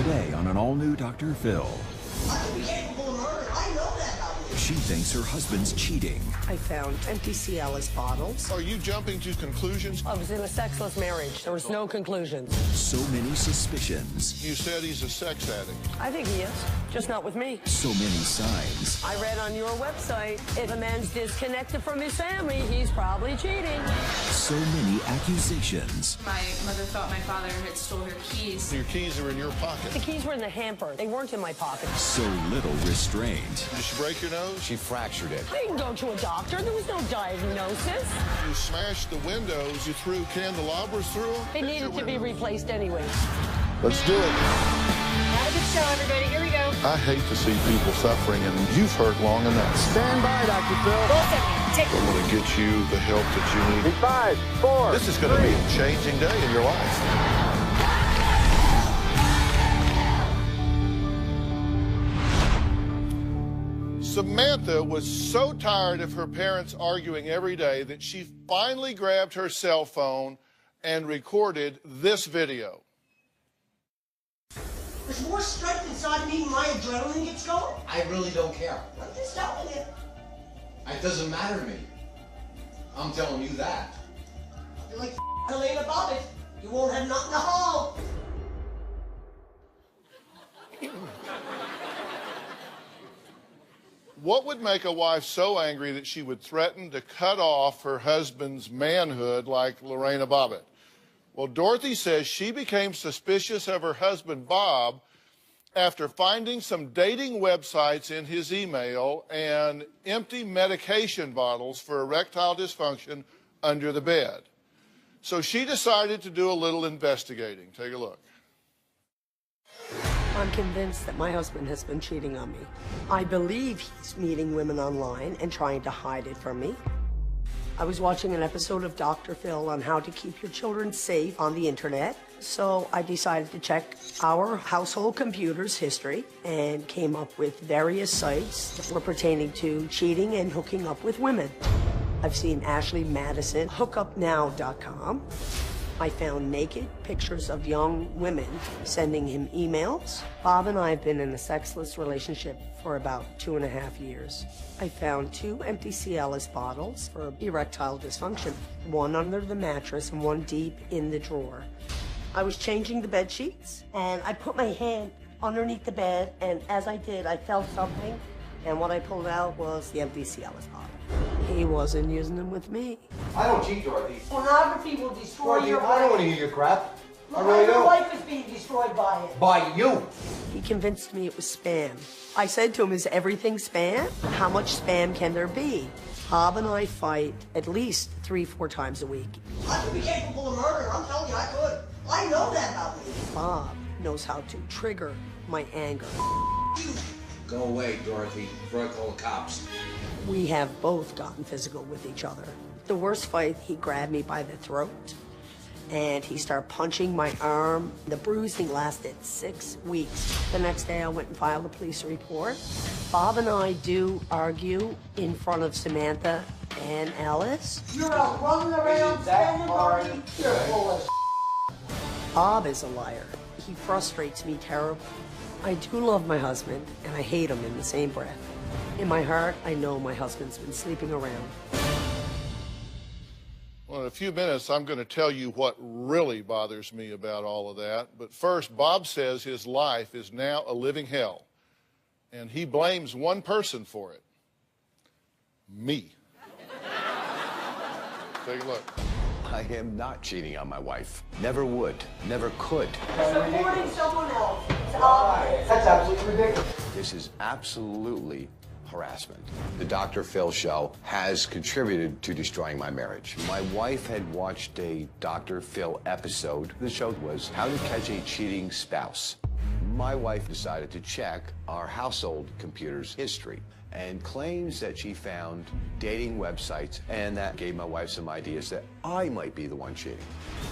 Today on an all-new Dr. Phil. I could be capable of murder. I know that about me. She thinks her husband's cheating. I found empty Cialis bottles. Are you jumping to conclusions? I was in a sexless marriage. There was no conclusions. So many suspicions. You said he's a sex addict. I think he is, just not with me. So many signs. I read on your website, if a man's disconnected from his family, he's probably cheating. So many accusations. My mother thought my father had stole her keys. Your keys are in your pocket. The keys were in the hamper. They weren't in my pocket. So little restraint. Did she break your nose? She fractured it. I didn't go to a doctor. There was no diagnosis. You smashed the windows. You threw candelabras through them. They needed to be replaced anyway. Let's do it. Have a good show, everybody. Here we go. I hate to see people suffering, and you've hurt long enough. Stand by, Dr. Phil. Both of you, take I'm going to get you the help that you need. In 5, 4. This is going to be a changing day in your life. Samantha was so tired of her parents arguing every day that she finally grabbed her cell phone and recorded this video. There's more strength inside me when my adrenaline gets going. I really don't care. I'm just telling you. It doesn't matter to me. I'm telling you that. You're like Helena Bobbitt. You won't have nothing to hold. What would make a wife so angry that she would threaten to cut off her husband's manhood like Lorena Bobbitt? Well, Dorothy says she became suspicious of her husband, Bob, after finding some dating websites in his email and empty medication bottles for erectile dysfunction under the bed. So she decided to do a little investigating. Take a look. I'm convinced that my husband has been cheating on me. I believe he's meeting women online and trying to hide it from me. I was watching an episode of Dr. Phil on how to keep your children safe on the internet. So I decided to check our household computer's history and came up with various sites that were pertaining to cheating and hooking up with women. I've seen Ashley Madison, hookupnow.com. I found naked pictures of young women sending him emails. Bob and I have been in a sexless relationship for about 2.5 years. I found 2 empty Cialis bottles for erectile dysfunction, one under the mattress and one deep in the drawer. I was changing the bed sheets and I put my hand underneath the bed, and as I did, I felt something, and what I pulled out was the empty Cialis bottle. He wasn't using them with me. I don't cheat, Dorothy. Pornography will destroy Dorothy, your I don't want to brain. hear your crap. I Look, really your don't. life is being destroyed by it. By you. He convinced me it was spam. I said to him, is everything spam? How much spam can there be? Bob and I fight at least 3-4 times a week. I could be capable of murder. I'm telling you, I could. I know that about me. Bob knows how to trigger my anger. Go away, Dorothy, before I call the cops. We have both gotten physical with each other. The worst fight, he grabbed me by the throat and he started punching my arm. The bruising lasted 6 weeks. The next day I went and filed a police report. Bob and I do argue in front of Samantha and Alice. You're out running around, standing Dorothy. You're full of Bob is a liar. He frustrates me terribly. I do love my husband, and I hate him in the same breath. In my heart, I know my husband's been sleeping around. Well, in a few minutes, I'm going to tell you what really bothers me about all of that. But first, Bob says his life is now a living hell, and he blames one person for it. Me. Take a look. I am not cheating on my wife. Never would. Never could. supporting someone else. It's obvious. That's absolutely ridiculous. This is absolutely harassment. The Dr. Phil show has contributed to destroying my marriage. My wife had watched a Dr. Phil episode. The show was How to Catch a Cheating Spouse. My wife decided to check our household computer's history and claims that she found dating websites, and that gave my wife some ideas that I might be the one cheating.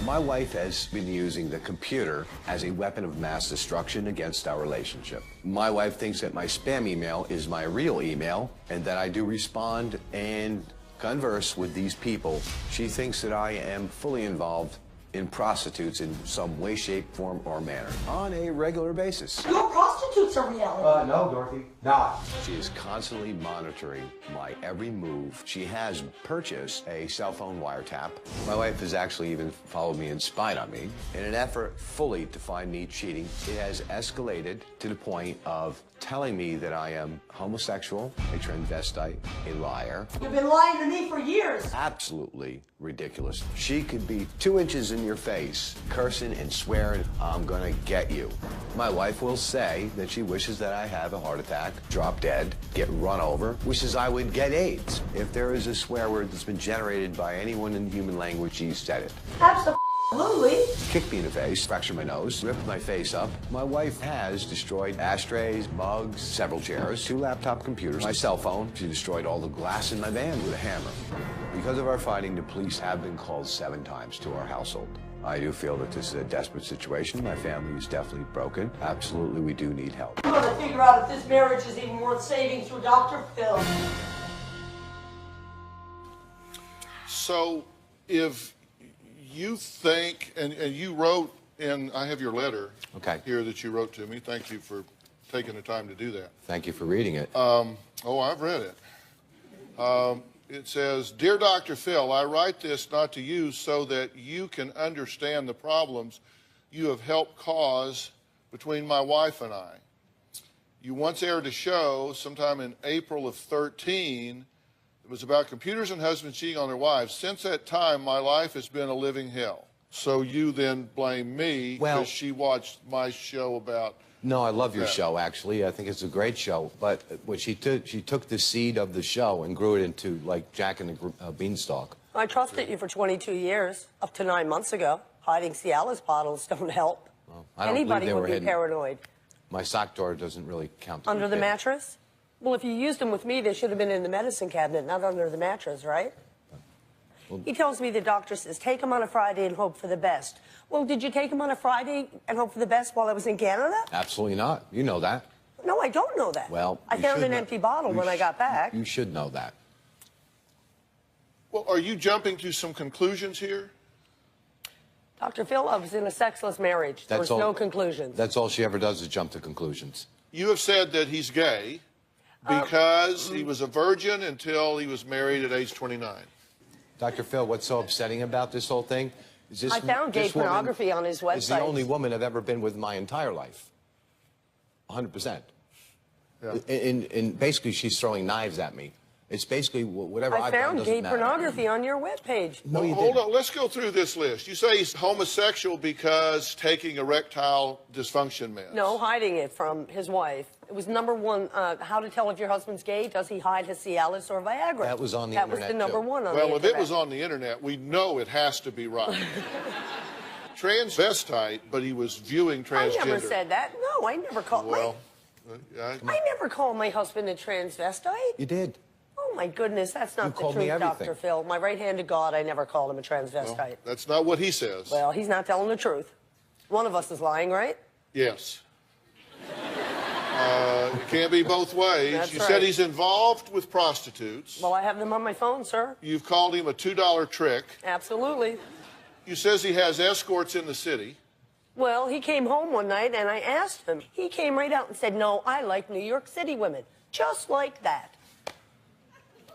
My wife has been using the computer as a weapon of mass destruction against our relationship. My wife thinks that my spam email is my real email and that I do respond and converse with these people. She thinks that I am fully involved in prostitutes in some way, shape, form, or manner on a regular basis. Your prostitutes are reality. No, Dorothy, not. She is constantly monitoring my every move. She has purchased a cell phone wiretap. My wife has actually even followed me and spied on me. In an effort fully to find me cheating, it has escalated to the point of telling me that I am homosexual, a transvestite, a liar. You've been lying to me for years. Absolutely ridiculous. She could be 2 inches in your face, cursing and swearing, I'm gonna get you. My wife will say that she wishes that I have a heart attack, drop dead, get run over, wishes I would get AIDS. If there is a swear word that's been generated by anyone in human language, she said it. Absolutely. Kicked me in the face, fractured my nose, ripped my face up. My wife has destroyed ashtrays, mugs, several chairs, 2 laptop computers, my cell phone. She destroyed all the glass in my van with a hammer. Because of our fighting, the police have been called 7 times to our household. I do feel that this is a desperate situation. My family is definitely broken. Absolutely, we do need help. I'm gonna figure out if this marriage is even worth saving through Dr. Phil. So if you think, and you wrote in, I have your letter here that you wrote to me. Thank you for taking the time to do that. Thank you for reading it. Oh, I've read it. It says, Dear Dr. Phil, I write this not to you so that you can understand the problems you have helped cause between my wife and I. You once aired a show sometime in April of 13. It was about computers and husbands cheating on their wives. Since that time, my life has been a living hell. So you then blame me because she watched my show about... No, I love your show, actually. I think it's a great show. But what she took the seed of the show and grew it into, like, Jack and the Beanstalk. I trusted you for 22 years, up to 9 months ago. Hiding Cialis bottles don't help. Well, I don't Anybody believe they would were be hidden. paranoid. My sock drawer doesn't really count. Under the mattress? Well, if you used them with me, they should have been in the medicine cabinet, not under the mattress, right? Well, he tells me the doctor says, take them on a Friday and hope for the best. Well, did you take them on a Friday and hope for the best while I was in Canada? Absolutely not. You know that. No, I don't know that. Well, I found an empty bottle when I got back. You should know that. Well, are you jumping to some conclusions here? Dr. Phil, I was in a sexless marriage. There was no conclusions. That's all she ever does is jump to conclusions. You have said that he's gay because he was a virgin until he was married at age 29. Dr. Phil, what's so upsetting about this whole thing is this... I found gay pornography on his website. It's the only woman I've ever been with my entire life. 100%. Yeah. And basically, she's throwing knives at me. It's basically whatever I've done found doesn't gay matter. pornography on your webpage. No, you Hold didn't. on, let's go through this list. You say he's homosexual because taking erectile dysfunction meds. No, hiding it from his wife. It was #1, how to tell if your husband's gay. Does he hide his Cialis or Viagra? That was on the That internet, was the too. #1 on the Well, internet. if it was on the internet, we know it has to be right. Transvestite, but he was viewing transgender. I never said that. No, I never called Well, I never called my husband a transvestite. You did. Oh, my goodness, that's not the called me truth, everything. Dr. Phil. My right hand to God, I never called him a transvestite. well, that's not what he says. Well, he's not telling the truth. One of us is lying, right? Yes. It can't be both ways. That's you right. said he's involved with prostitutes. Well, I have them on my phone, sir. You've called him a $2 trick. Absolutely. You says he has escorts in the city. Well, he came home one night and I asked him. He came right out and said, no, I like New York City women. Just like that.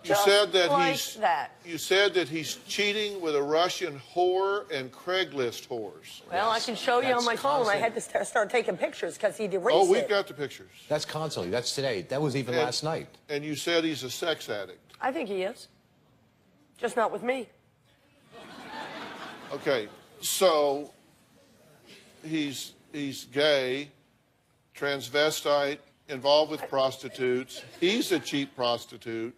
You said that like that. You said that he's cheating with a Russian whore and Craigslist whores. Well, I can show you on my phone. I had to start taking pictures because he'd erased Oh, we've it. got the pictures. That's constantly. That's today. That was even last night. And you said he's a sex addict. I think he is. Just not with me. Okay, so he's gay, transvestite, involved with prostitutes. He's a cheap prostitute.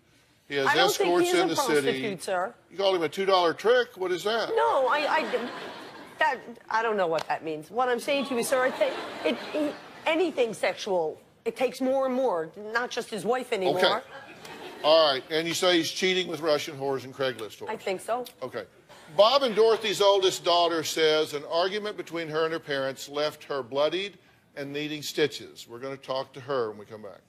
He has I don't escorts think he's in a the city. prostitute, sir. You called him a $2 trick? What is that? No, I don't know what that means. What I'm saying to you, sir, anything sexual, it takes more and more, not just his wife anymore. Okay. All right, and you say he's cheating with Russian whores and Craigslist whores. I think so. Okay. Bob and Dorothy's oldest daughter says an argument between her and her parents left her bloodied and needing stitches. We're going to talk to her when we come back.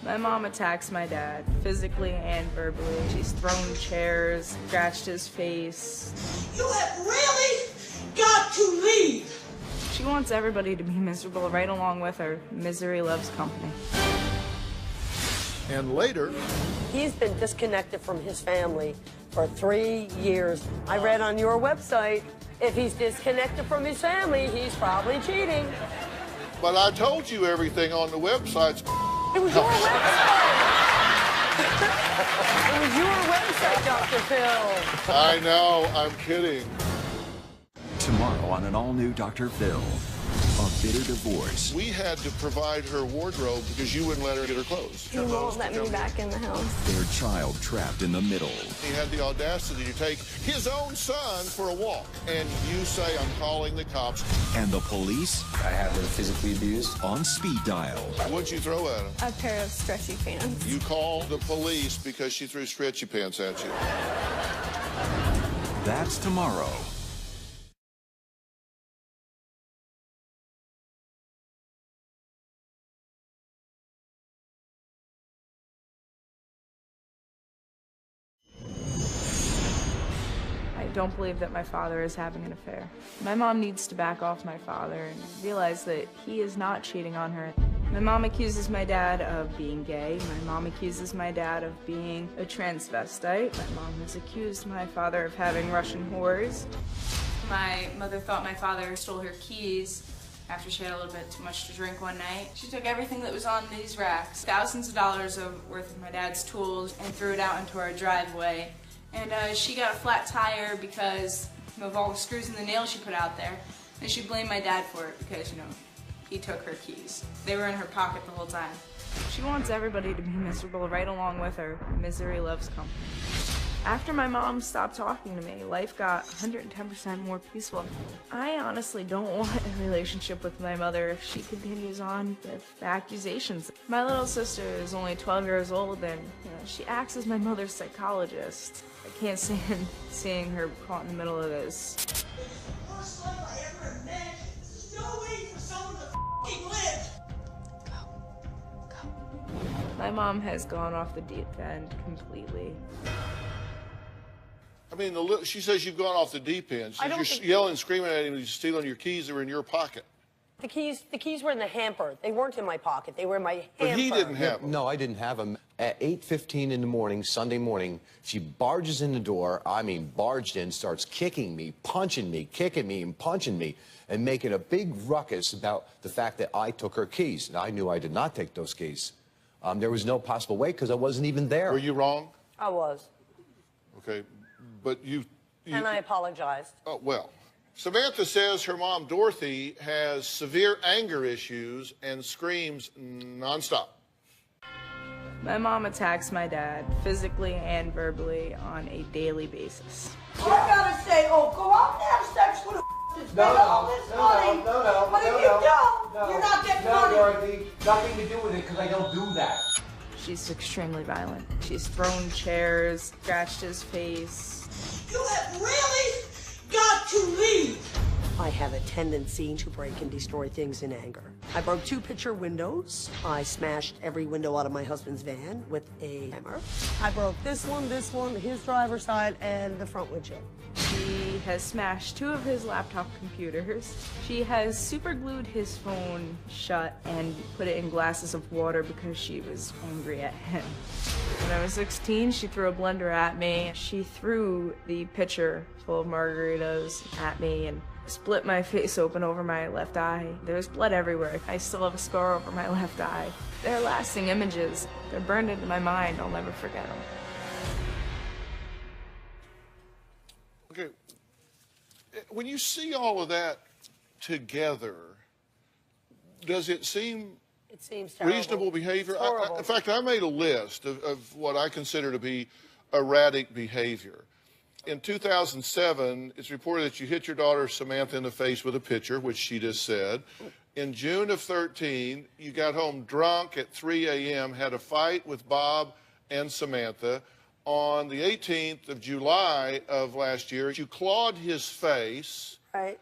My My mom attacks my dad, physically and verbally. She's thrown chairs, scratched his face. You have really got to leave. She wants everybody to be miserable right along with her. Misery loves company. And later, He's been disconnected from his family for 3 years. I read on your website, if he's disconnected from his family, he's probably cheating. but I told you everything on the websites. It was your website. It was your website, Dr. Phil. I know, I'm kidding. Tomorrow on an all-new Dr. Phil. A bitter divorce. We had to provide her wardrobe because you wouldn't let her get her clothes. He won't let me back in the house. Their child trapped in the middle. He had the audacity to take his own son for a walk. And you say, I'm calling the cops. And the police I have her physically abused. on speed dial. What'd you throw at him? A pair of stretchy pants. You called the police because she threw stretchy pants at you. That's tomorrow. I don't believe that my father is having an affair. My mom needs to back off my father and realize that he is not cheating on her. My mom accuses my dad of being gay. My mom accuses my dad of being a transvestite. My mom has accused my father of having Russian whores. My mother thought my father stole her keys after she had a little bit too much to drink one night. She took everything that was on these racks, thousands of dollars worth of my dad's tools, and threw it out into our driveway. And she got a flat tire because of all the screws and the nails she put out there. And she blamed my dad for it because, you know, he took her keys. They were in her pocket the whole time. She wants everybody to be miserable right along with her. Misery loves company. After my mom stopped talking to me, life got 110% more peaceful. I honestly don't want a relationship with my mother if she continues on with accusations. My little sister is only 12 years old and she acts as my mother's psychologist. I can't stand seeing her caught in the middle of this. Worst life I ever imagined. There's no way for someone to f***ing live. My mom has gone off the deep end completely. I mean, she says you've gone off the deep end. I don't You're think- yelling and screaming at him, he's stealing your keys that were in your pocket. The keys were in the hamper. They weren't in my pocket. They were in my hamper. But he didn't have them. No, I didn't have them. At 8:15 in the morning, Sunday morning, she barges in the door, I mean barged in, starts kicking me, punching me, kicking me, and punching me, and making a big ruckus about the fact that I took her keys. And I knew I did not take those keys. There was no possible way because I wasn't even there. Were you wrong? I was. Okay, but you And I apologized. Oh, well. Samantha says her mom, Dorothy, has severe anger issues and screams nonstop. My mom attacks my dad physically and verbally on a daily basis. I gotta say, oh, go out and have sex with a spend all this money. But if you don't, you're not getting money. Dorothy, nothing to do with it because I don't do that. She's extremely violent. She's thrown chairs, scratched his face. You have really got to leave. I have a tendency to break and destroy things in anger. I broke 2 picture windows. I smashed every window out of my husband's van with a hammer. I broke this one, his driver's side, and the front windshield. She has smashed 2 of his laptop computers. She has super glued his phone shut and put it in glasses of water because she was angry at him. When I was 16, she threw a blender at me. She threw the pitcher full of margaritas at me and split my face open over my left eye. There's blood everywhere. I still have a scar over my left eye. They're lasting images. They're burned into my mind. I'll never forget them. Okay, when you see all of that together, does it seem It seems terrible. reasonable behavior? It's horrible. In fact, I made a list of what I consider to be erratic behavior. In 2007, it's reported that you hit your daughter Samantha in the face with a pitcher, which she just said. In June of 13, you got home drunk at 3 a.m., had a fight with Bob and Samantha. On the 18th of July of last year, you clawed his face. Right.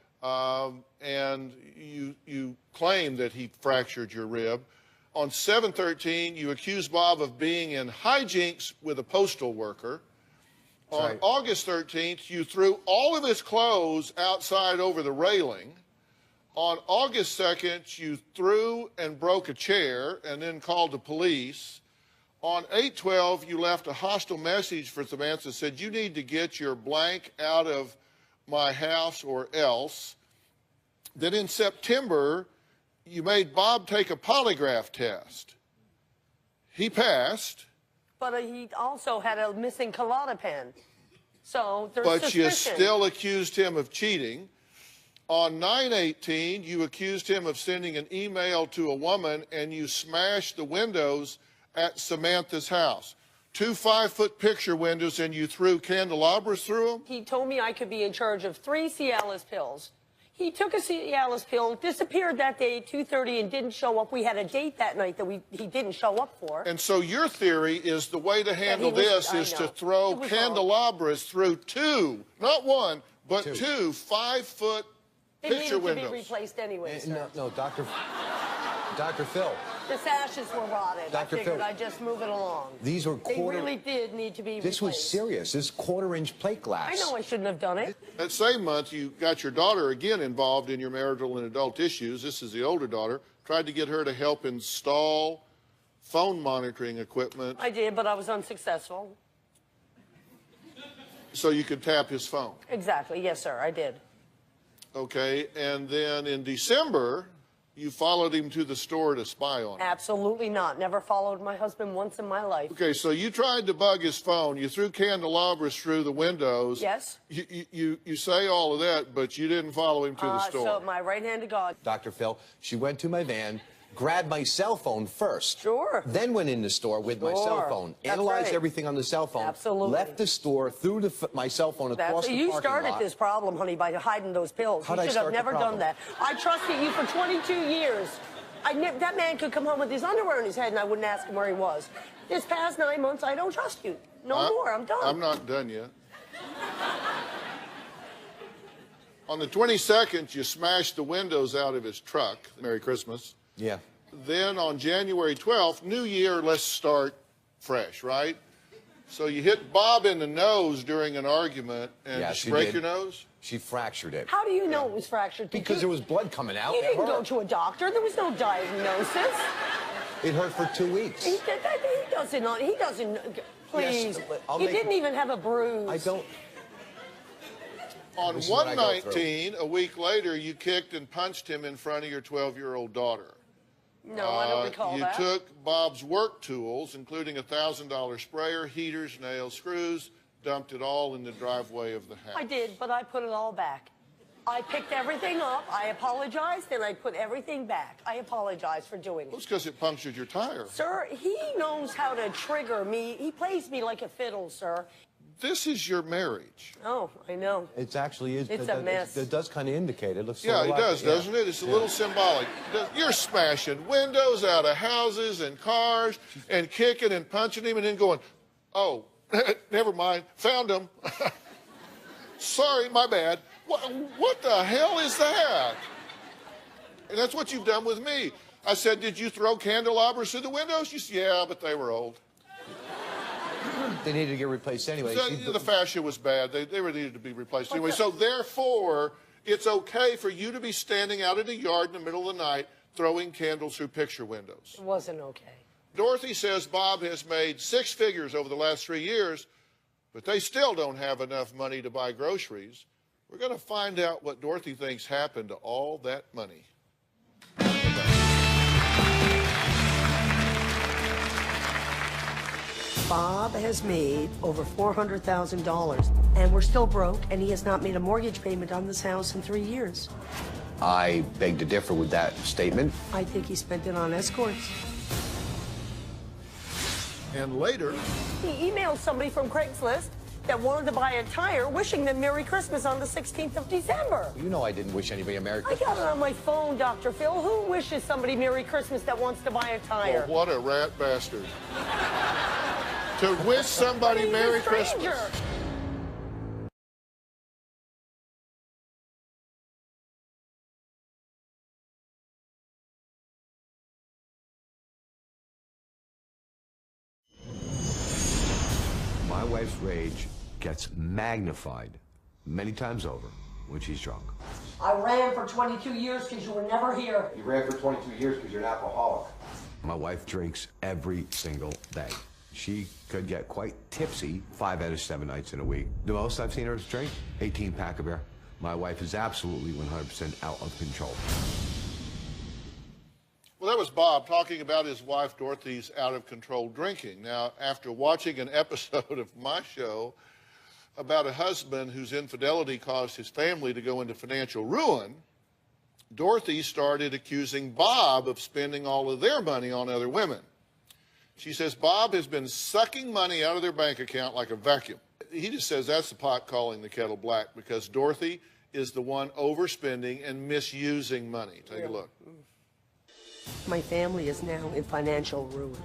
And you claim that he fractured your rib. On 7/13, you accuse Bob of being in hijinks with a postal worker. On August 13th, you threw all of his clothes outside over the railing. On August 2nd, you threw and broke a chair and then called the police. On 8/12, you left a hostile message for Samantha, said, you need to get your blank out of my house or else. Then in September, you made Bob take a polygraph test. He passed. But he also had a missing colada pen. So there's But suspicion. you still accused him of cheating. On 9/18, you accused him of sending an email to a woman, and you smashed the windows at Samantha's house. 2 5-foot picture windows, and you threw candelabras through them? He told me I could be in charge of 3 Cialis pills. He took a Cialis pill, disappeared that day at 2:30 and didn't show up. We had a date that night that he didn't show up for. And so your theory is the way to handle this is to throw candelabras through 2, not 1, but 2 5-foot picture windows. It needed to be replaced anyway, sir. No, Dr. Phil. The sashes were rotted. Dr. I figured Phil, I'd just move it along. These were They really did need to be replaced. This was serious. This quarter-inch plate glass. I know I shouldn't have done it. That same month, you got your daughter again involved in your marital and adult issues. This is the older daughter. Tried to get her to help install phone monitoring equipment. I did, but I was unsuccessful. So you could tap his phone. Exactly. Yes, sir, I did. Okay, and then in December, you followed him to the store to spy on him. Absolutely not. Never followed my husband once in my life. Okay, so you tried to bug his phone. You threw candelabras through the windows. Yes. You say all of that, but you didn't follow him to the store. So my right hand to God. Dr. Phil, she went to my van, grabbed my cell phone first. Sure. Then went in the store with my cell phone, analyzed everything on the cell phone. Absolutely. Left the store, threw my cell phone across the You parking lot. started this problem, honey, by hiding those pills. How'd I You should have start the never problem? done that. I trusted you for 22 years. That man could come home with his underwear in his head and I wouldn't ask him where he was. This past 9 months, I don't trust you. No more. I'm done. I'm not done yet. On the 22nd, you smashed the windows out of his truck. Merry Christmas. Yeah. Then on January 12th, New Year, let's start fresh, right? So you hit Bob in the nose during an argument, and did she break your nose? She fractured it. How do you know it was fractured? Because there was blood coming out. You didn't go to a doctor. There was no diagnosis. It hurt for 2 weeks. He doesn't, please. He didn't even have a bruise. I don't. On 1/19, a week later, you kicked and punched him in front of your 12-year-old daughter. No, I don't recall that. You took Bob's work tools, including a $1,000 sprayer, heaters, nails, screws, dumped it all in the driveway of the house. I did, but I put it all back. I picked everything up, I apologized, and I put everything back. I apologize for doing it. Well, it's because it punctured your tire. Sir, he knows how to trigger me. He plays me like a fiddle, sir. This is your marriage. Oh, I know. It actually is. It's a mess. It does kind of indicate. It looks. Yeah, it does, doesn't it? It's a little symbolic. You're smashing windows out of houses and cars and kicking and punching him and then going, oh, never mind, found him. Sorry, my bad. What the hell is that? And that's what you've done with me. I said, did you throw candelabras through the windows? You said, yeah, but they were old. They needed to get replaced anyway. The fascia was bad. They needed to be replaced anyway. So therefore, it's okay for you to be standing out in the yard in the middle of the night throwing candles through picture windows. It wasn't okay. Dorothy says Bob has made 6 figures over the last 3 years, but they still don't have enough money to buy groceries. We're going to find out what Dorothy thinks happened to all that money. Bob has made over $400,000, and we're still broke, and he has not made a mortgage payment on this house in 3 years. I beg to differ with that statement. I think he spent it on escorts. And later, he emailed somebody from Craigslist that wanted to buy a tire, wishing them Merry Christmas on the 16th of December. You know I didn't wish anybody a Merry Christmas. I got it on my phone, Dr. Phil. Who wishes somebody Merry Christmas that wants to buy a tire? Well, what a rat bastard. To wish somebody Merry Christmas. wife's rage gets magnified many times over when she's drunk. I ran for 22 years because you were never here. You ran for 22 years because you're an alcoholic. My wife drinks every single day. She could get quite tipsy 5 out of 7 nights in a week. The most I've seen her drink, 18-pack of beer. My wife is absolutely 100% out of control. Well, that was Bob talking about his wife Dorothy's out-of-control drinking. Now, after watching an episode of my show about a husband whose infidelity caused his family to go into financial ruin, Dorothy started accusing Bob of spending all of their money on other women. She says Bob has been sucking money out of their bank account like a vacuum. He just says that's the pot calling the kettle black because Dorothy is the one overspending and misusing money. Take a look. My family is now in financial ruin.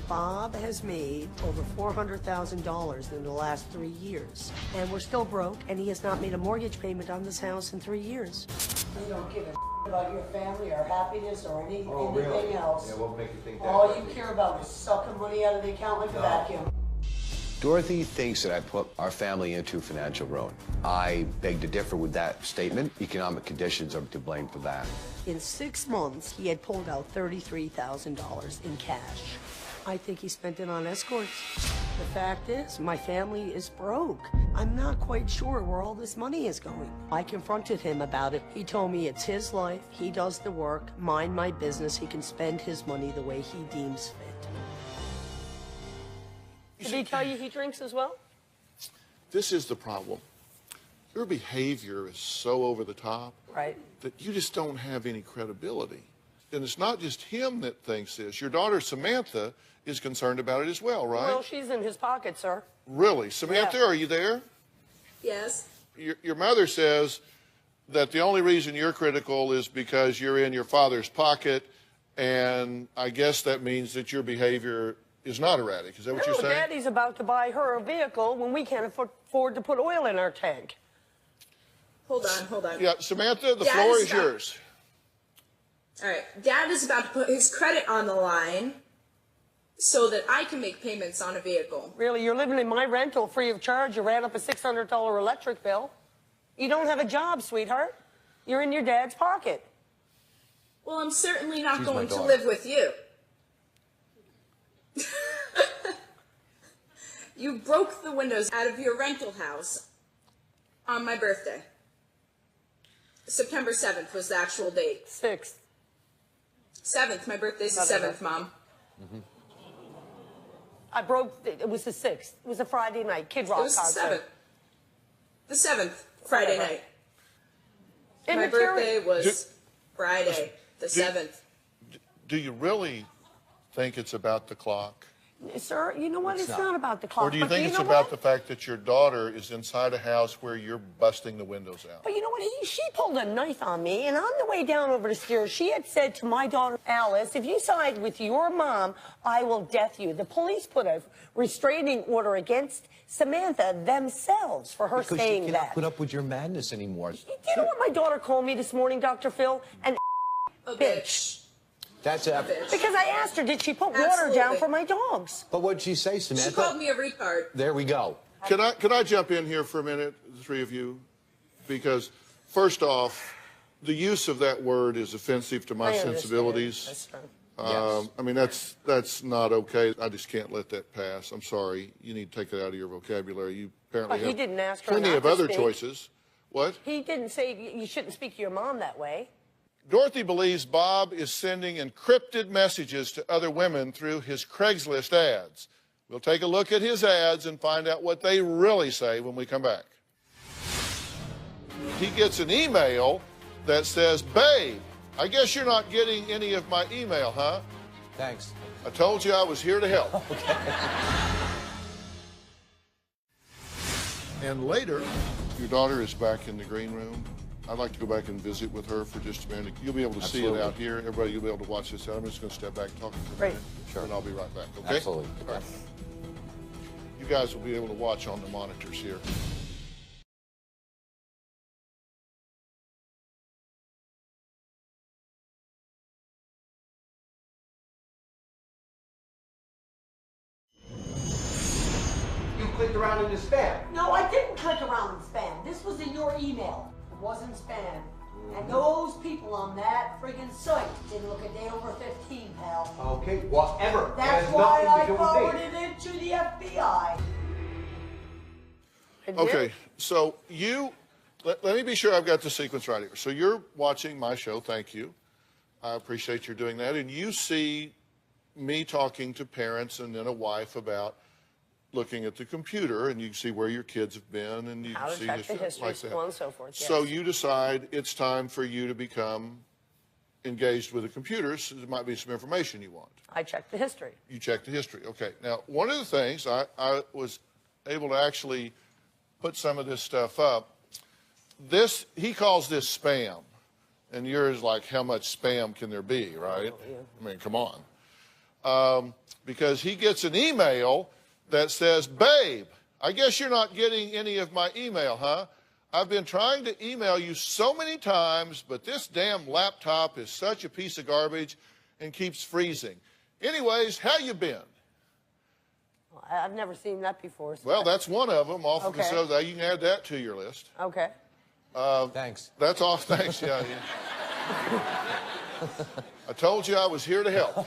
Bob has made over $400,000 in the last 3 years, and we're still broke, and he has not made a mortgage payment on this house in 3 years. You don't give a about your family or happiness or anything else. Yeah, what make you think that? All you care about is sucking money out of the account like a vacuum. Dorothy thinks that I put our family into financial ruin. I beg to differ with that statement. Economic conditions are to blame for that. In 6 months, he had pulled out $33,000 in cash. I think he spent it on escorts. The fact is, my family is broke. I'm not quite sure where all this money is going. I confronted him about it. He told me it's his life, he does the work, mind my business, he can spend his money the way he deems fit. Did he tell you he drinks as well? This is the problem. Your behavior is so over the top that you just don't have any credibility. And it's not just him that thinks this. Your daughter, Samantha, is concerned about it as well, right? Well, she's in his pocket, sir. Really? Samantha, are you there? Yes. Your mother says that the only reason you're critical is because you're in your father's pocket, and I guess that means that your behavior is not erratic. Is that what you're saying? Daddy's about to buy her a vehicle when we can't afford to put oil in our tank. Hold on. Yeah, Samantha, the floor is yours. All right. Dad is about to put his credit on the line so that I can make payments on a vehicle. Really, you're living in my rental free of charge. You ran up a $600 electric bill. You don't have a job, sweetheart. You're in your dad's pocket. Well, I'm certainly not going to live with you. You broke the windows out of your rental house on my birthday. September 7th was the actual date. 6th. 7th. My birthday's the 7th, Mom. Mm-hmm. It was the 6th. It was a Friday night, Kid Rock concert. The 7th, Friday night. My birthday was Friday, the 7th. Do you really think it's about the clock? Sir, you know what? It's not about the clock. Or do you think it's about the fact that your daughter is inside a house where you're busting the windows out? But you know what? She pulled a knife on me, and on the way down over the stairs, she had said to my daughter, Alice, if you side with your mom, I will death you. The police put a restraining order against Samantha themselves for her saying she that. cannot put up with your madness anymore. Do you know what my daughter called me this morning, Dr. Phil? An bitch. That's a Because I asked her, did she put water down for my dogs? But what'd she say, Samantha? She called me a retard. There we go. Can I jump in here for a minute, the three of you? Because first off, the use of that word is offensive to my sensibilities. I mean, that's not okay. I just can't let that pass. I'm sorry. You need to take it out of your vocabulary. You apparently he didn't ask her plenty not of to other speak. choices. What? He didn't say you shouldn't speak to your mom that way. Dorothy believes Bob is sending encrypted messages to other women through his Craigslist ads. We'll take a look at his ads and find out what they really say when we come back. He gets an email that says, "Babe, I guess you're not getting any of my email, huh? Thanks. I told you I was here to help." And later, your daughter is back in the green room. I'd like to go back and visit with her for just a minute. You'll be able to see it out here. Everybody, you'll be able to watch this out. I'm just going to step back and talk to you for a minute. Sure. And I'll be right back, okay? Absolutely. All right. You guys will be able to watch on the monitors here. You clicked around in the spam. No, I didn't click around in spam. This was in your email. It wasn't spam. And those people on that friggin' site didn't look a day over 15, pal. Okay, whatever. That's why I forwarded it to the FBI. Okay, so let me be sure I've got the sequence right here. So you're watching my show, thank you. I appreciate you doing that. And you see me talking to parents and then a wife about looking at the computer, and you see where your kids have been, and you How to see check the history, like that. so on and so forth. Yes. So you decide it's time for you to become engaged with the computer. So there might be some information you want. I checked the history. You check the history. Okay. Now, one of the things I was able to actually put some of this stuff up. He calls this spam, and yours like, how much spam can there be, right? Oh, yeah. I mean, come on. Because he gets an email that says, babe, I guess you're not getting any of my email, huh? I've been trying to email you so many times, but this damn laptop is such a piece of garbage and keeps freezing. Anyways, how you been? Well, I've never seen that before. So Well, that's one of them off Okay. of the show. You can add that to your list. Okay. Thanks. That's all. Thanks. Yeah. I told you I was here to help.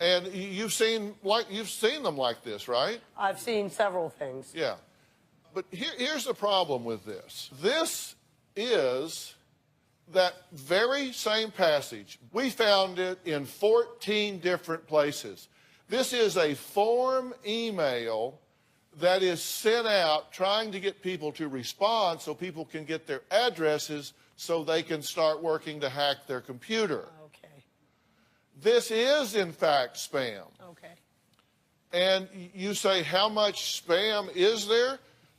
And you've seen them like this, right? I've seen several things. Yeah. But here's the problem with this. This is that very same passage. We found it in 14 different places. This is a form email that is sent out trying to get people to respond so people can get their addresses so they can start working to hack their computer. Okay. This is, in fact, spam. Okay. And you say, how much spam is there?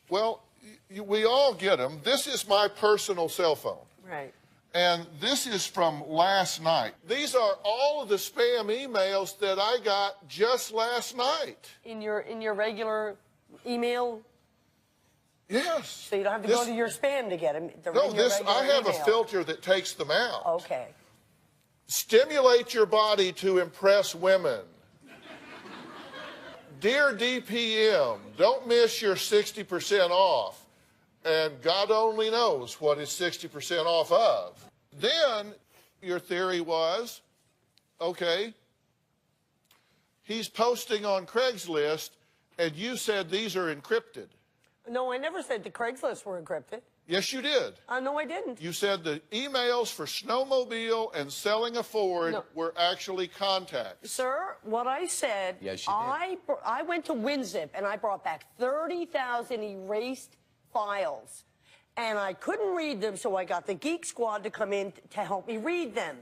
Well, we all get them. This is my personal cell phone. Right. And this is from last night. These are all of the spam emails that I got just last night. In your regular email? Yes. So you don't have to go to your spam to get them. No, I have a filter that takes them out. Okay. Stimulate your body to impress women. Dear DPM, don't miss your 60% off. And God only knows what is 60% off of. Then your theory was, okay, he's posting on Craigslist, and you said these are encrypted. No, I never said the Craigslist were encrypted. Yes, you did. No, I didn't. You said the emails for Snowmobile and selling a Ford were actually contacts. Sir, what I said, Yes, you did. I went to WinZip and I brought back 30,000 erased files. And I couldn't read them, so I got the Geek Squad to come in to help me read them.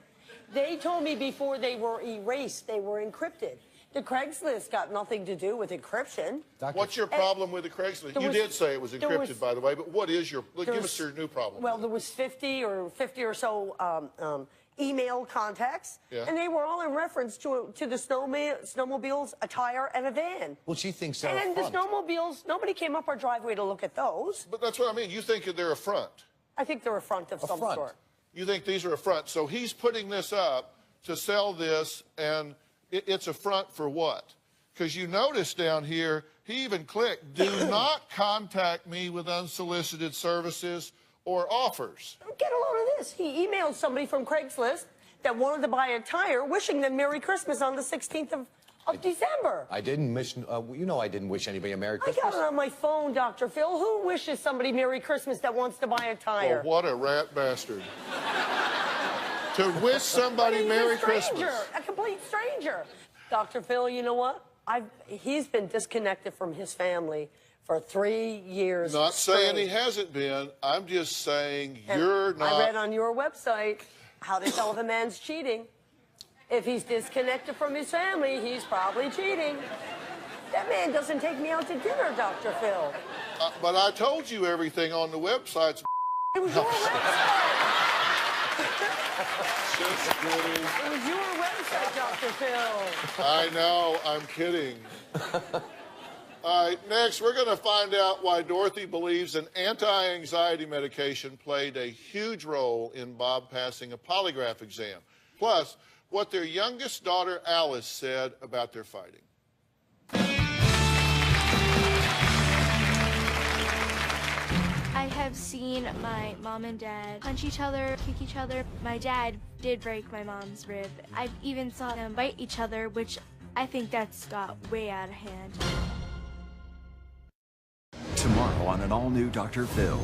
They told me before they were erased, they were encrypted. The Craigslist got nothing to do with encryption. What's your problem with the Craigslist? You did say it was encrypted, by the way, but what is give us your new problem. Well, there was 50 or so email contacts, and they were all in reference to the snowmobiles, a tire, and a van. Well, she thinks they're And a the front. snowmobiles, nobody came up our driveway to look at those. But that's what I mean. You think they're a front. I think they're a front of some front. sort. You think these are a front. So he's putting this up to sell this, and it's a front for what? Because you notice down here, he even clicked, do not contact me with unsolicited services or offers. Get a load of this. He emailed somebody from Craigslist that wanted to buy a tire, wishing them Merry Christmas on the 16th of December. I didn't wish, I didn't wish anybody a Merry I Christmas. got it on my phone, Dr. Phil. Who wishes somebody Merry Christmas that wants to buy a tire? Well, what a rat bastard. To wish somebody Merry Christmas. A complete stranger. Dr. Phil, you know what? He's been disconnected from his family for 3 years. Not saying straight. he hasn't been. I'm just saying And you're not. I read on your website how to tell if a man's cheating. If he's disconnected from his family, he's probably cheating. That man doesn't take me out to dinner, Dr. Phil. But I told you everything on the websites. It was your website. Just kidding. It was your website, Dr. Phil. I know, I'm kidding. All right, next we're going to find out why Dorothy believes an anti-anxiety medication played a huge role in Bob passing a polygraph exam. Plus, what their youngest daughter Alice said about their fighting. I have seen my mom and dad punch each other, kick each other. My dad did break my mom's rib. I've even saw them bite each other, which I think that's got way out of hand. Tomorrow on an all-new Dr. Phil.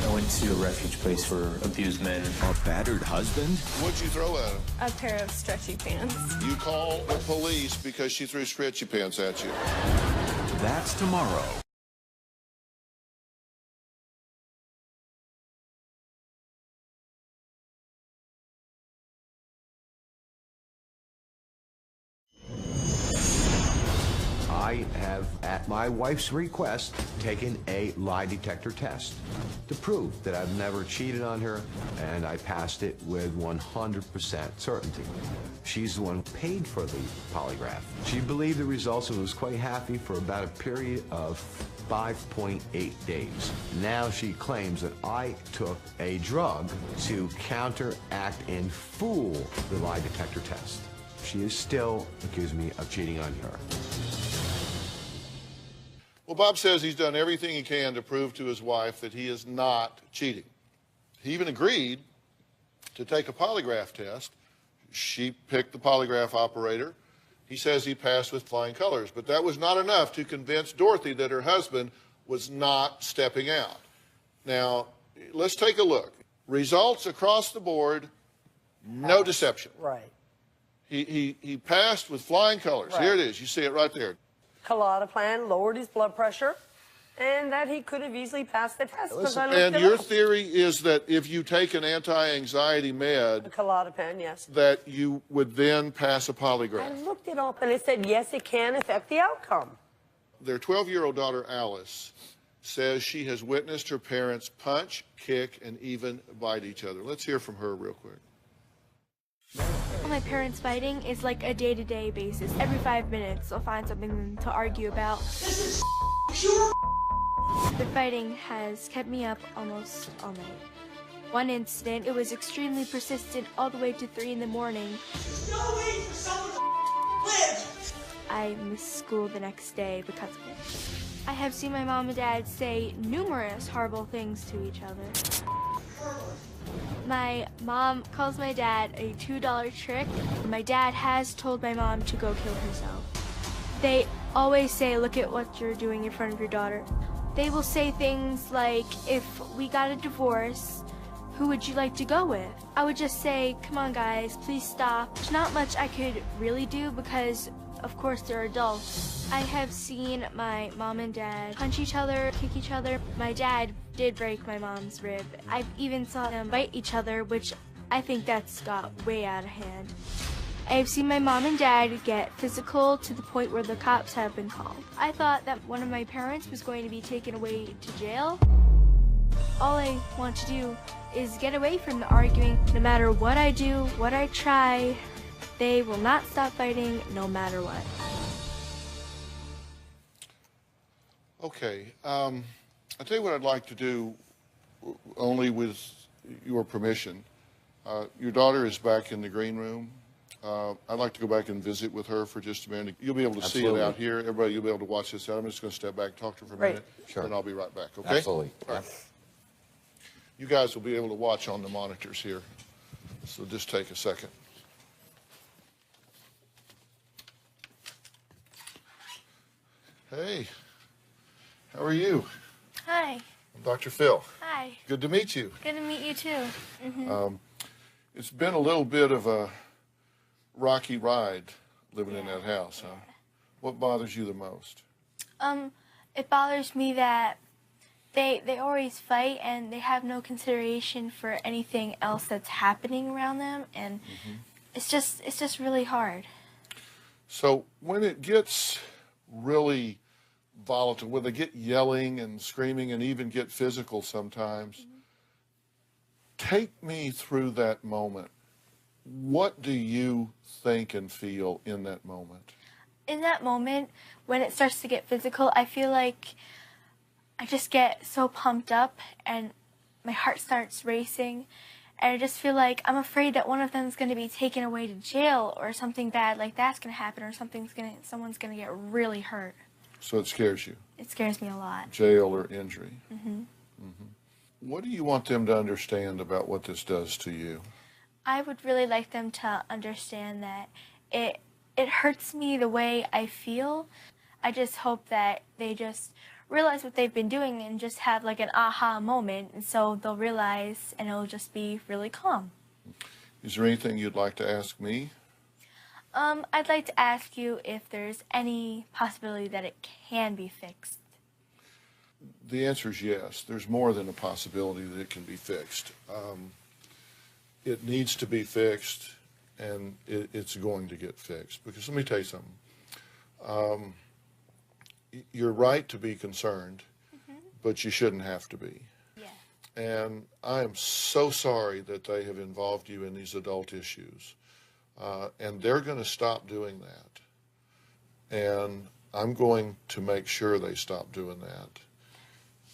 I went to a refuge place for abused men. A battered husband? What'd you throw at him? A pair of stretchy pants. You call the police because she threw stretchy pants at you. That's tomorrow. I have, at my wife's request, taken a lie detector test to prove that I've never cheated on her, and I passed it with 100% certainty. She's the one who paid for the polygraph. She believed the results and was quite happy for about a period of 5.8 days. Now she claims that I took a drug to counteract and fool the lie detector test. She is still accusing me of cheating on her. Well, Bob says he's done everything he can to prove to his wife that he is not cheating. He even agreed to take a polygraph test. She picked the polygraph operator. He says he passed with flying colors, but that was not enough to convince Dorothy that her husband was not stepping out. Now, let's take a look. Results across the board, no deception. Right. He passed with flying colors. Right. Here it is. You see it right there. Klonopin lowered his blood pressure, and that he could have easily passed the test. Listen, and your theory is that if you take an anti-anxiety med, Klonopin, yes, that you would then pass a polygraph. I looked it up, and it said, yes, it can affect the outcome. Their 12-year-old daughter, Alice, says she has witnessed her parents punch, kick, and even bite each other. Let's hear from her real quick. My parents fighting is like a day-to-day basis. Every 5 minutes, I'll find something to argue about. This is pure. The fighting has kept me up almost all night. One incident, it was extremely persistent all the way to 3 in the morning. There's no way for someone to live. I missed school the next day because of it. I have seen my mom and dad say numerous horrible things to each other. My mom calls my dad a $2 trick. My dad has told my mom to go kill herself. They always say, look at what you're doing in front of your daughter. They will say things like, if we got a divorce, who would you like to go with? I would just say, come on guys, please stop. There's not much I could really do because, of course, they're adults. I have seen my mom and dad punch each other, kick each other. My dad did break my mom's rib. I've even saw them bite each other, which I think that's got way out of hand. I've seen my mom and dad get physical to the point where the cops have been called. I thought that one of my parents was going to be taken away to jail. All I want to do is get away from the arguing. No matter what I do, what I try, they will not stop fighting no matter what. Okay. I'll tell you what I'd like to do, only with your permission. Your daughter is back in the green room. I'd like to go back and visit with her for just a minute. You'll be able to see it out here. Everybody, you'll be able to watch this out. I'm just going to step back, talk to her for a minute, Sure. and I'll be right back, okay? Absolutely. All right. You guys will be able to watch on the monitors here, so just take a second. Hey, how are you? Hi. I'm Dr. Phil. Hi. Good to meet you. Good to meet you too. It's been a little bit of a rocky ride living in that house, huh? What bothers you the most? It bothers me that they always fight and they have no consideration for anything else that's happening around them, and it's just really hard. So when it gets really volatile, when they get yelling and screaming and even get physical sometimes, take me through that moment. What do you think and feel in that moment? In that moment, when it starts to get physical, I feel like I just get so pumped up and my heart starts racing, and I just feel like I'm afraid that one of them is going to be taken away to jail, or something bad like that's going to happen, or someone's going to get really hurt. So it scares you? It scares me a lot. Jail or injury? What do you want them to understand about what this does to you? I would really like them to understand that it hurts me the way I feel. I just hope that they just realize what they've been doing and just have like an aha moment, and so they'll realize and it'll just be really calm. Is there anything you'd like to ask me? I'd like to ask you if there's any possibility that it can be fixed. The answer is yes. There's more than a possibility that it can be fixed. It needs to be fixed, and it's going to get fixed. Because let me tell you something. You're right to be concerned, but you shouldn't have to be. Yeah. And I am so sorry that they have involved you in these adult issues. And they're going to stop doing that. And I'm going to make sure they stop doing that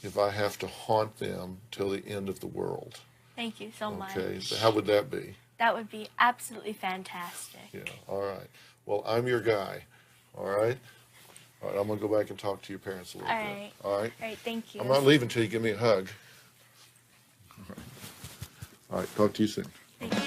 if I have to haunt them till the end of the world. Thank you so much. Okay, so how would that be? That would be absolutely fantastic. Yeah, all right. Well, I'm your guy, all right? All right, I'm going to go back and talk to your parents a little bit. All right? All right, thank you. I'm not leaving until you give me a hug. All right, talk to you soon. Thank you.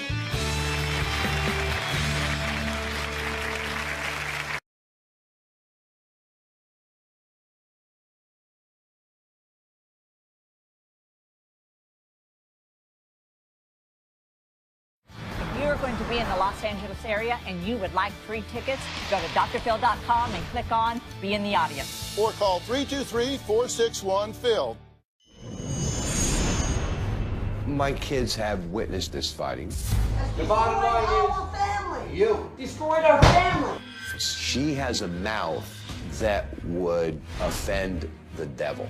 You're going to be in the Los Angeles area and you would like free tickets, go to drphil.com and click on Be in the Audience. Or call 323-461-PHIL. My kids have witnessed this fighting. The bottom line is our family. You destroyed our family. She has a mouth that would offend the devil.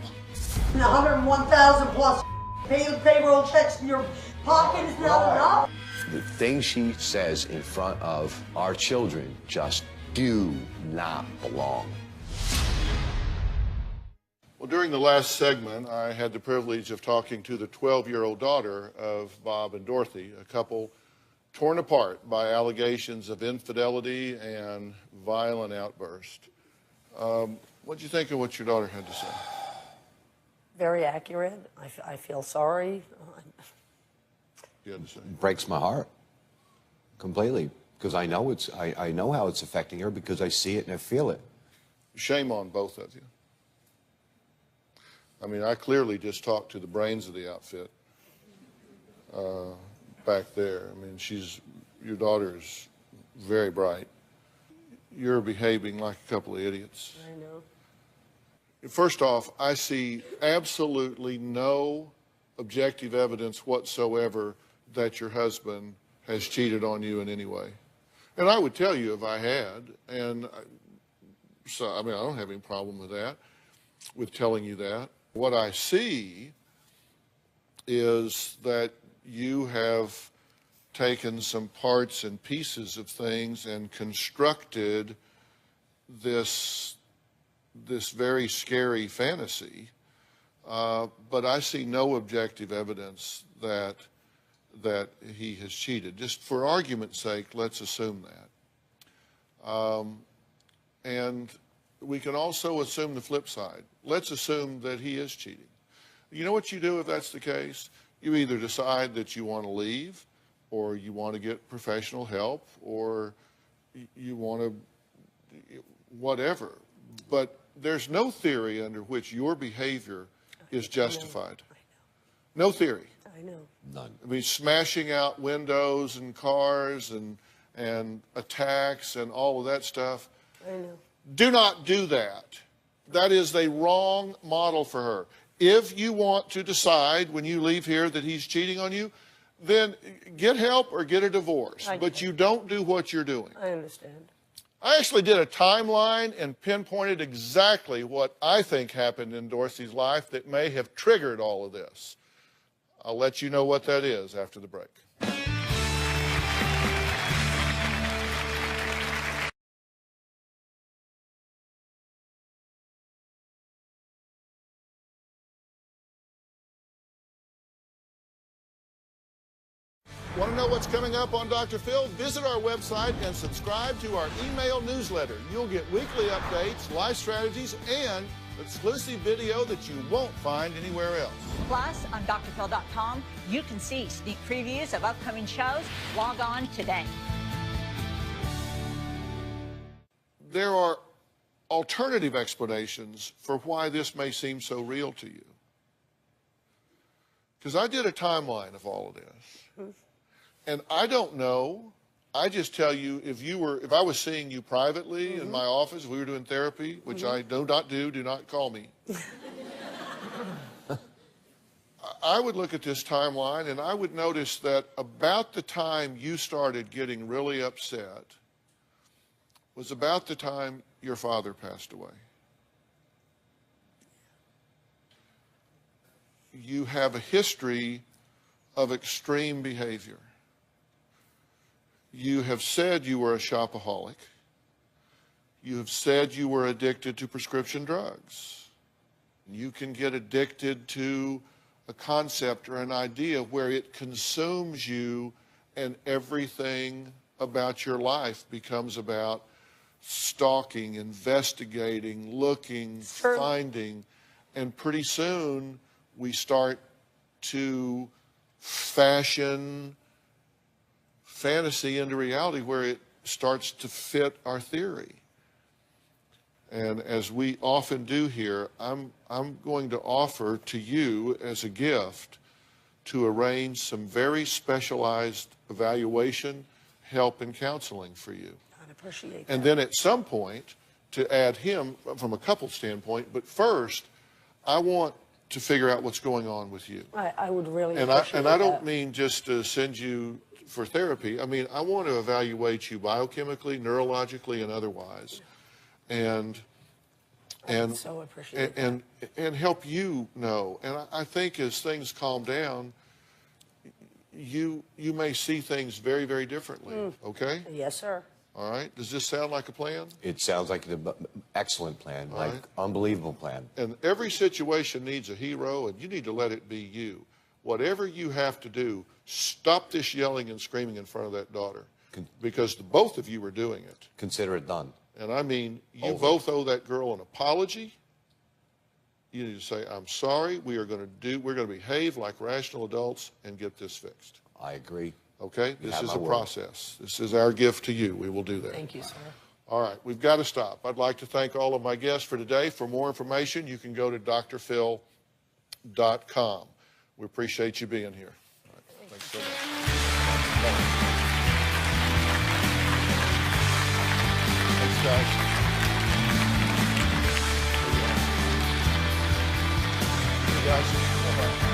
101,000 plus payroll checks in your pocket is not enough. The things she says in front of our children just do not belong. Well, during the last segment, I had the privilege of talking to the 12-year-old daughter of Bob and Dorothy, a couple torn apart by allegations of infidelity and violent outburst. What did you think of what your daughter had to say? Very accurate. I feel sorry. You had to say? Breaks my heart completely because I know I know how it's affecting her because I see it and I feel it. Shame on both of you. I mean, I clearly just talked to the brains of the outfit back there. I mean, your daughter is very bright. You're behaving like a couple of idiots. I know. First off, I see absolutely no objective evidence whatsoever that your husband has cheated on you in any way. And I would tell you if I had, and so, I mean, I don't have any problem with that, with telling you that. What I see is that you have taken some parts and pieces of things and constructed this very scary fantasy, but I see no objective evidence that he has cheated. Just for argument's sake, let's assume that. And we can also assume the flip side. Let's assume that he is cheating. You know what you do if that's the case? You either decide that you want to leave, or you want to get professional help, or you want to whatever. But there's no theory under which your behavior is justified. I know. No theory. I know. None. I mean, smashing out windows and cars and attacks and all of that stuff. I know. Do not do that. That is the wrong model for her. If you want to decide when you leave here that he's cheating on you, then get help or get a divorce. But you don't do what you're doing. I understand. I actually did a timeline and pinpointed exactly what I think happened in Dorothy's life that may have triggered all of this. I'll let you know what that is after the break. Want to know what's coming up on Dr. Phil? Visit our website and subscribe to our email newsletter. You'll get weekly updates, life strategies, and Exclusive video that you won't find anywhere else. Plus, on drphil.com, you can see sneak previews of upcoming shows. Log on today. There are alternative explanations for why this may seem so real to you. Because I did a timeline of all of this. And I don't know. I just tell you, if I was seeing you privately in my office, we were doing therapy, which I do not call me. I would look at this timeline and I would notice that about the time you started getting really upset was about the time your father passed away. You have a history of extreme behavior. You have said you were a shopaholic. You have said you were addicted to prescription drugs. You can get addicted to a concept or an idea where it consumes you and everything about your life becomes about stalking, investigating, looking, finding, and pretty soon we start to fashion fantasy into reality where it starts to fit our theory. And as we often do here, I'm going to offer to you as a gift to arrange some very specialized evaluation, help, and counseling for you. I'd appreciate that. And then at some point to add him from a couple standpoint, but first I want to figure out what's going on with you. I would really And appreciate I don't that. mean just to send you for therapy. I mean, I want to evaluate you biochemically, neurologically, and otherwise, and so appreciate and help you know. And I think as things calm down, you may see things very, very differently. Okay? Yes, sir. All right. Does this sound like a plan? It sounds like an excellent plan, All like right. unbelievable plan. And every situation needs a hero, and you need to let it be you. Whatever you have to do, stop this yelling and screaming in front of that daughter, because the both of you are doing it. Consider it done. And I mean, you Over. both owe that girl an apology. You need to say, I'm sorry, we're going to behave like rational adults and get this fixed. I agree. Okay? You This have is my a word. process. This is our gift to you. We will do that. Thank you, sir. All right, we've got to stop. I'd like to thank all of my guests for today. For more information, you can go to drphil.com. We appreciate you being here. All right, thanks so much. Thanks, guys. Hey, guys. Bye-bye.